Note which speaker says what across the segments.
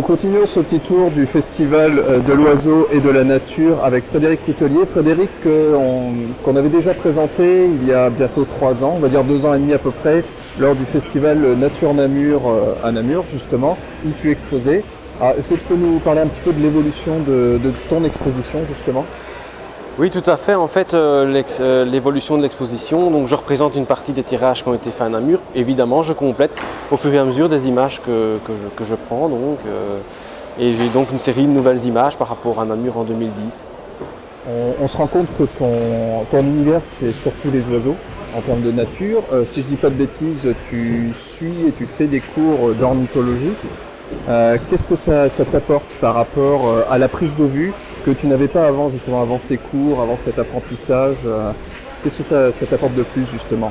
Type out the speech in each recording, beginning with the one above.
Speaker 1: continue ce petit tour du festival de l'oiseau et de la nature avec Frédéric Coutelier. Frédéric, qu'on avait déjà présenté il y a bientôt 3 ans, on va dire 2 ans et demi à peu près, lors du festival Nature Namur à Namur justement, où tu exposais. Est-ce que tu peux nous parler un petit peu de l'évolution de ton exposition justement?
Speaker 2: Oui, tout à fait. En fait, l'évolution de l'exposition, donc je représente une partie des tirages qui ont été faits à Namur. Évidemment, je complète au fur et à mesure des images que je prends. Et j'ai donc une série de nouvelles images par rapport à Namur en 2010.
Speaker 1: On se rend compte que ton univers, c'est surtout les oiseaux en termes de nature. Si je dis pas de bêtises, tu suis et tu fais des cours d'ornithologie. Qu'est-ce que ça t'apporte par rapport à la prise de vue que tu n'avais pas avant, justement, avant ces cours, avant cet apprentissage? Qu'est-ce que ça t'apporte de plus, justement?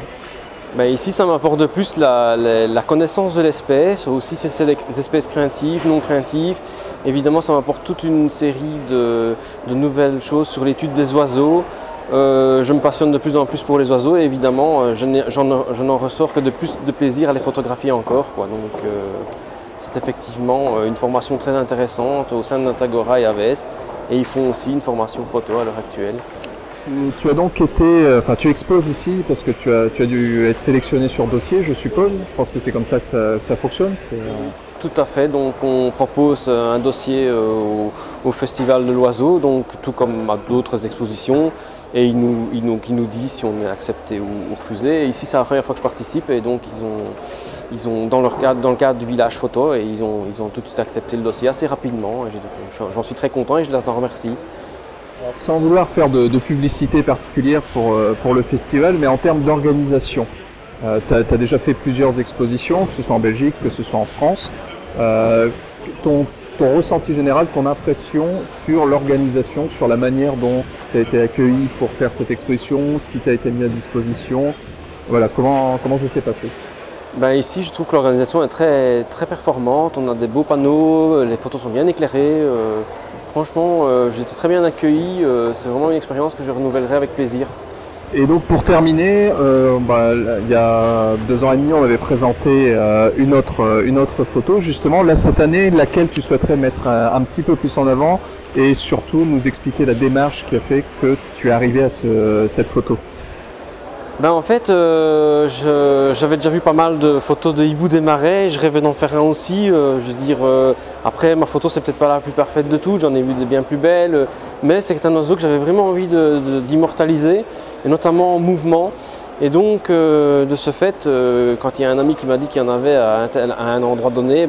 Speaker 2: Ici, ça m'apporte de plus la connaissance de l'espèce, aussi c'est des espèces craintives, non craintives. Évidemment, ça m'apporte toute une série de nouvelles choses sur l'étude des oiseaux. Je me passionne de plus en plus pour les oiseaux et évidemment, je n'en ressors que de plus de plaisir à les photographier encore, quoi. Donc, c'est effectivement une formation très intéressante au sein de Natagora et AVS. Et ils font aussi une formation photo à l'heure actuelle.
Speaker 1: Tu as donc été, tu exposes ici parce que tu as dû être sélectionné sur dossier, je suppose. Je pense que c'est comme ça que ça fonctionne.
Speaker 2: Tout à fait. Donc on propose un dossier au Festival de l'Oiseau, donc tout comme à d'autres expositions, et ils nous disent si on est accepté ou refusé. Et ici c'est la première fois que je participe, et donc ils ont dans le cadre du village photo, et ils ont tout de suite accepté le dossier assez rapidement. J'en suis très content et je les en remercie.
Speaker 1: Sans vouloir faire de publicité particulière pour le festival, mais en termes d'organisation, tu as déjà fait plusieurs expositions, que ce soit en Belgique, que ce soit en France. Ton ressenti général, ton impression sur l'organisation, sur la manière dont tu as été accueilli pour faire cette exposition, ce qui t'a été mis à disposition, voilà, comment ça s'est passé?
Speaker 2: Ici, je trouve que l'organisation est très, très performante. On a des beaux panneaux, les photos sont bien éclairées. Franchement, j'ai été très bien accueilli. C'est vraiment une expérience que je renouvellerai avec plaisir.
Speaker 1: Et donc pour terminer, il y a 2 ans et demi, on avait présenté une autre photo. Justement, là cette année, laquelle tu souhaiterais mettre un petit peu plus en avant et surtout nous expliquer la démarche qui a fait que tu es arrivé à cette photo?
Speaker 2: En fait, j'avais déjà vu pas mal de photos de hibou des marais, je rêvais d'en faire un aussi. Après ma photo c'est peut-être pas la plus parfaite de toutes, j'en ai vu des bien plus belles, mais c'est un oiseau que j'avais vraiment envie d'immortaliser, et notamment en mouvement. Et donc de ce fait, quand il y a un ami qui m'a dit qu'il y en avait à un endroit donné,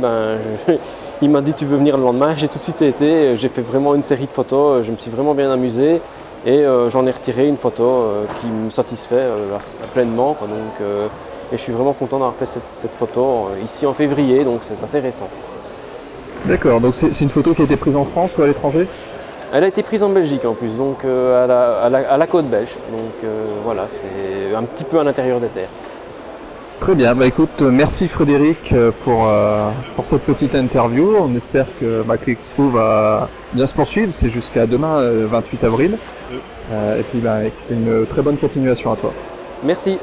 Speaker 2: il m'a dit tu veux venir le lendemain, j'ai tout de suite été, j'ai fait vraiment une série de photos, je me suis vraiment bien amusé. Et j'en ai retiré une photo qui me satisfait pleinement, quoi. Et je suis vraiment content d'avoir fait cette photo ici en février, donc c'est assez récent.
Speaker 1: D'accord, donc c'est une photo qui a été prise en France ou à l'étranger?
Speaker 2: Elle a été prise en Belgique en plus, donc à la côte belge. Donc voilà, c'est un petit peu à l'intérieur des terres.
Speaker 1: Très bien, écoute, merci Frédéric pour cette petite interview. On espère que l'expo va bien se poursuivre, c'est jusqu'à demain, 28 avril. Et puis une très bonne continuation à toi.
Speaker 2: Merci.